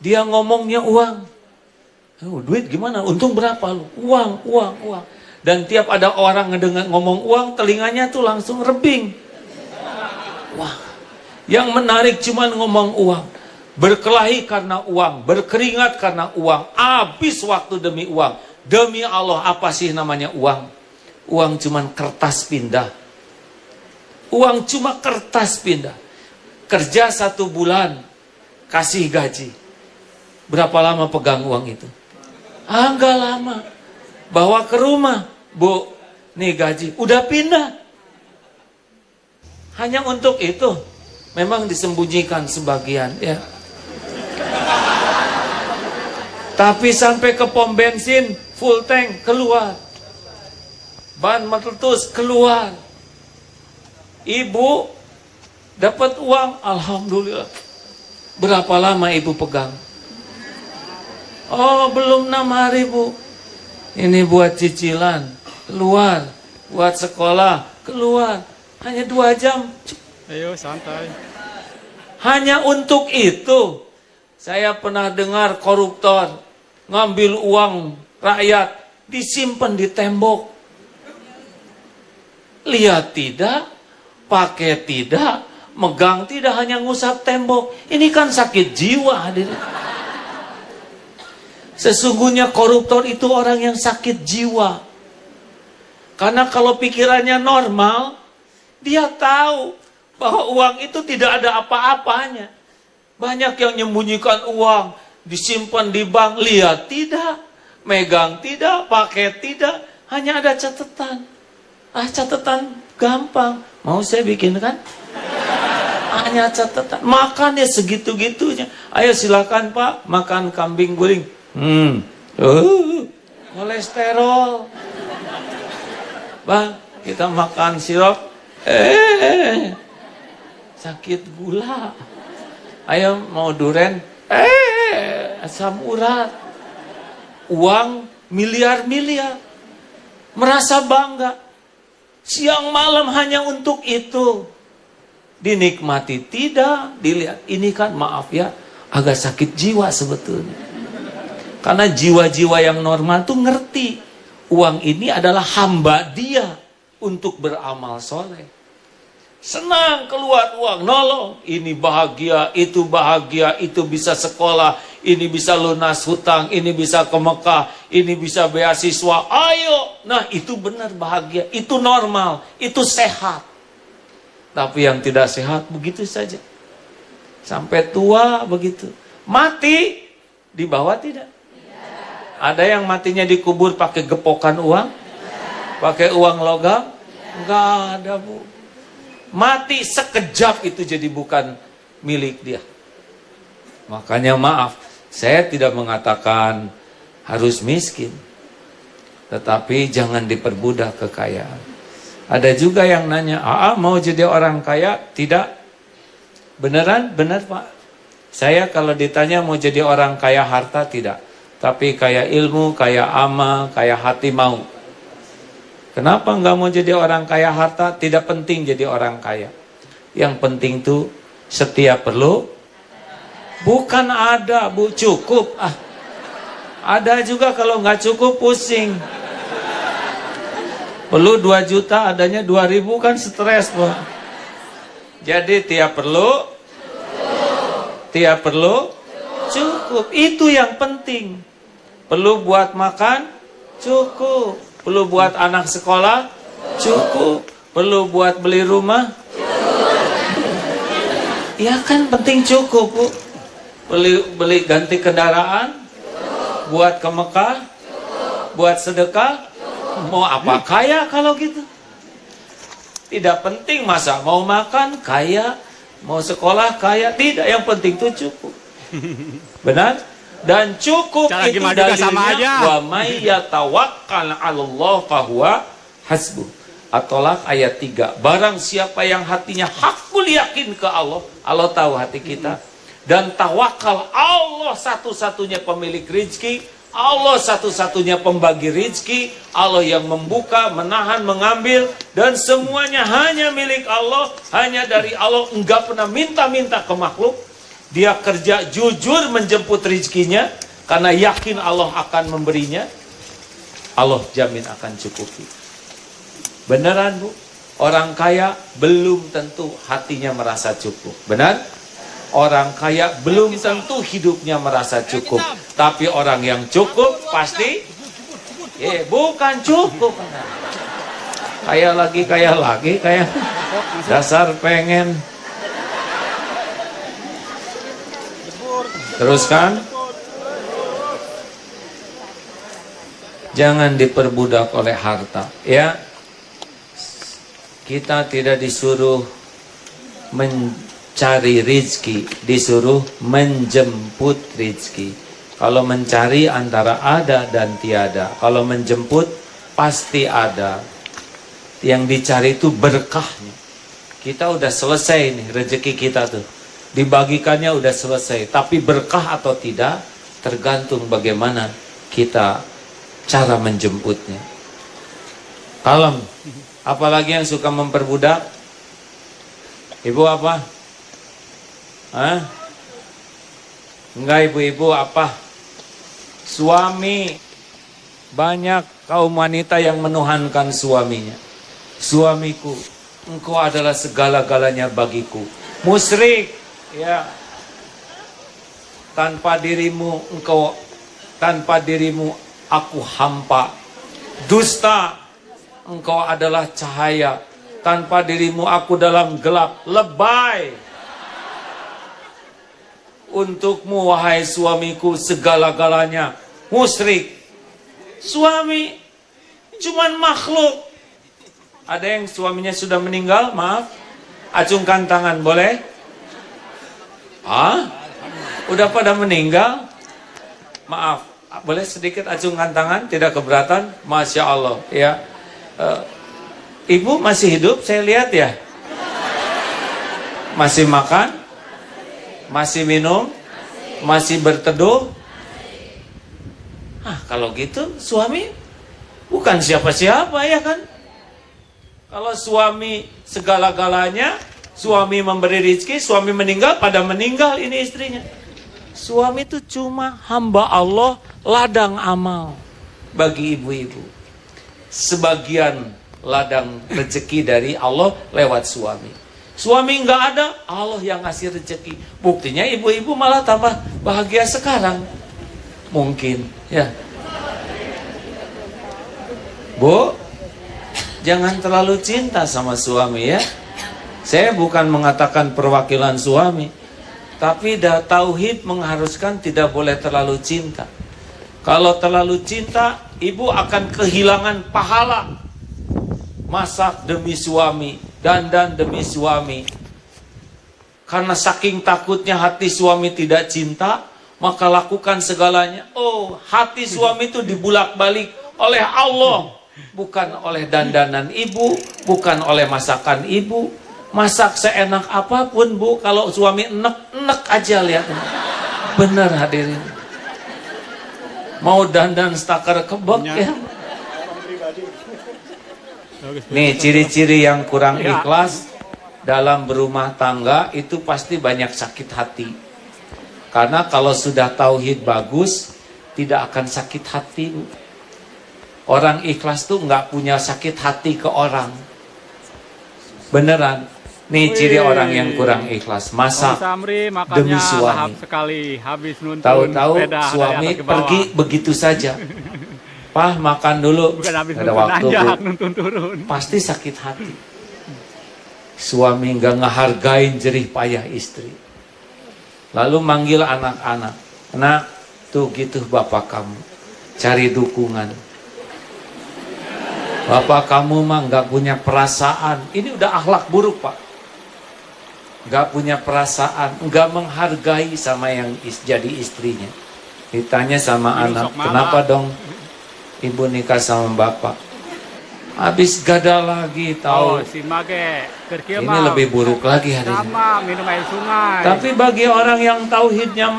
Dia ngomongnya uang. Oh, duit gimana? Untung berapa lu? Uang, uang, uang. Dan tiap ada orang ngedengar ngomong uang, telinganya tuh langsung rebing. Wah, yang menarik cuman ngomong uang. Berkelahi karena uang, berkeringat karena uang, habis waktu demi uang. Demi Allah, apa sih namanya uang? Uang cuman kertas pindah. Uang cuma kertas pindah. Kerja 1 bulan, kasih gaji. Berapa lama pegang uang itu? Enggak lama. Bawa ke rumah, Bu, nih gaji, udah pindah. Hanya untuk itu. Memang disembunyikan sebagian, ya. Tapi sampai ke pom bensin, full tank, keluar. Ban meletus, keluar. Ibu dapat uang, alhamdulillah. Berapa lama ibu pegang? Oh, belum 6 hari, Bu. Ini buat cicilan, keluar. Buat sekolah, keluar. Hanya 2 jam. Ayo, santai. Hanya untuk itu. Saya pernah dengar koruptor ngambil uang rakyat, disimpan di tembok. Lihat tidak, pakai tidak, megang tidak, hanya ngusap tembok. Ini kan sakit jiwa, hadirin. Sesungguhnya koruptor itu orang yang sakit jiwa. Karena kalau pikirannya normal, dia tahu bahwa uang itu tidak ada apa-apanya. Banyak yang menyembunyikan uang, disimpan di bank, lihat tidak, megang tidak, pakai tidak, hanya ada catatan. Catatan gampang, mau saya bikin kan? Hanya catatan, makannya segitu-gitunya. Ayo silakan Pak, makan kambing guling. Kolesterol. Bang, kita makan sirup. Sakit gula. Ayo mau duren. Asam urat. Uang miliar-miliar. Merasa bangga. Siang malam hanya untuk itu. Dinikmati tidak, dilihat. Ini kan maaf ya, agak sakit jiwa sebetulnya. Karena jiwa-jiwa yang normal tuh ngerti. Uang ini adalah hamba dia untuk beramal soleh. Senang keluar uang, nolong. Ini bahagia, itu bisa sekolah, ini bisa lunas hutang, ini bisa ke Mekah, ini bisa beasiswa. Ayo, nah itu benar bahagia, itu normal, itu sehat. Tapi yang tidak sehat begitu saja. Sampai tua begitu. Mati, dibawa tidak? Ada yang matinya dikubur pakai gepokan uang? Pakai uang logam? Enggak ada, Bu. Mati sekejap itu jadi bukan milik dia. Makanya maaf, saya tidak mengatakan harus miskin. Tetapi jangan diperbudak kekayaan. Ada juga yang nanya, mau jadi orang kaya? Tidak. Beneran? Benar Pak. Saya kalau ditanya mau jadi orang kaya harta, tidak. Tapi kaya ilmu, kaya amal, kaya hati mau. Kenapa nggak mau jadi orang kaya harta? Tidak penting jadi orang kaya. Yang penting tuh setiap perlu. Bukan ada, Bu, cukup. Ada juga kalau nggak cukup pusing. Perlu 2 juta, adanya 2.000 kan stres, Pak. Jadi tiap perlu, tiap perlu, cukup. Itu yang penting. Perlu buat makan? Cukup. Perlu buat anak sekolah? Cukup. Perlu buat beli rumah? Ya kan penting cukup, Bu. Beli ganti kendaraan? Buat ke Mekah? Buat sedekah? Mau apa kaya kalau gitu? Tidak penting masa mau makan kaya, mau sekolah kaya, tidak. Yang penting itu cukup. Benar? Dan cukup cara itu dalilnya wa may yatawakkal 'alallah fahuwa hasbuh. At-Tolak ayat 3. Barang siapa yang hatinya hakul yakin ke Allah, Allah tahu hati kita. Dan tawakal, Allah satu-satunya pemilik rizki, Allah satu-satunya pembagi rizki, Allah yang membuka, menahan, mengambil, dan semuanya hanya milik Allah, hanya dari Allah, enggak pernah minta-minta ke makhluk. dia kerja jujur menjemput rezekinya, karena yakin Allah akan memberinya, Allah jamin akan cukupi. Beneran Bu? Orang kaya belum tentu hatinya merasa cukup. Benar? Orang kaya belum tentu hidupnya merasa cukup. Tapi orang yang cukup pasti bukan cukup. Kaya lagi, kayak dasar pengen. Teruskan. Jangan diperbudak oleh harta, ya. Kita tidak disuruh mencari rizki, disuruh menjemput rizki. Kalau mencari antara ada dan tiada. Kalau menjemput pasti ada. Yang dicari itu berkahnya. Kita udah selesai nih rezeki kita tuh. Dibagikannya udah selesai. Tapi berkah atau tidak tergantung bagaimana kita cara menjemputnya. Kalem. Apalagi yang suka memperbudak? Ibu apa? Hah? Enggak, ibu-ibu apa? Suami. Banyak kaum wanita yang menuhankan suaminya. Suamiku, engkau adalah segala-galanya bagiku. Musyrik, ya. Tanpa dirimu aku hampa. Dusta, engkau adalah cahaya. Tanpa dirimu aku dalam gelap. Lebay. Untukmu wahai suamiku segala-galanya. Musyrik. Suami cuman makhluk. Ada yang suaminya sudah meninggal? Maaf. Acungkan tangan, boleh? Udah pada meninggal? Maaf. Boleh sedikit acungkan tangan? Tidak keberatan? Masya Allah, ya. Ibu masih hidup, saya lihat ya. Masih makan? Masih minum? Masih berteduh? Kalau gitu suami bukan siapa-siapa, ya kan? Kalau suami segala-galanya, suami memberi rezeki, suami meninggal, pada meninggal ini istrinya. Suami itu cuma hamba Allah, ladang amal bagi ibu-ibu. Sebagian ladang rezeki dari Allah lewat suami. Suami nggak ada, Allah yang ngasih rezeki. Buktinya ibu-ibu malah tambah bahagia sekarang. Mungkin, ya. Bu, jangan terlalu cinta sama suami, ya. Saya bukan mengatakan perwakilan suami, tapi tauhid mengharuskan tidak boleh terlalu cinta. Kalau terlalu cinta, ibu akan kehilangan pahala. Masak demi suami, dandan demi suami. Karena saking takutnya hati suami tidak cinta, maka lakukan segalanya. Oh, hati suami itu dibulak-balik oleh Allah. Bukan oleh dandanan ibu, bukan oleh masakan ibu. Masak seenak apapun, Bu, kalau suami enek aja, lihat. Bener hadirin. Mau dandan stakar kebek, ya. Nih, ciri-ciri yang kurang ikhlas dalam berumah tangga itu pasti banyak sakit hati. Karena kalau sudah tauhid bagus, tidak akan sakit hati, Bu. Orang ikhlas tuh nggak punya sakit hati ke orang. Beneran. Nih ciri orang yang kurang ikhlas. Masak demi suami. Tahu-tahu suami pergi begitu saja. Pah, makan dulu. Ada waktu, Bu. Pasti sakit hati. Suami nggak ngehargain jerih payah istri. Lalu manggil anak-anak. Nak, tuh gitu bapak kamu. Cari dukungan. Bapak kamu mah nggak punya perasaan. Ini udah akhlak buruk, Pak. Nggak punya perasaan, nggak menghargai sama yang jadi istrinya. Ditanya sama anak, kenapa dong ibu nikah sama bapak? Habis gada lagi, tahu. Ini lebih buruk lagi hari ini. Tapi bagi orang yang tauhidnya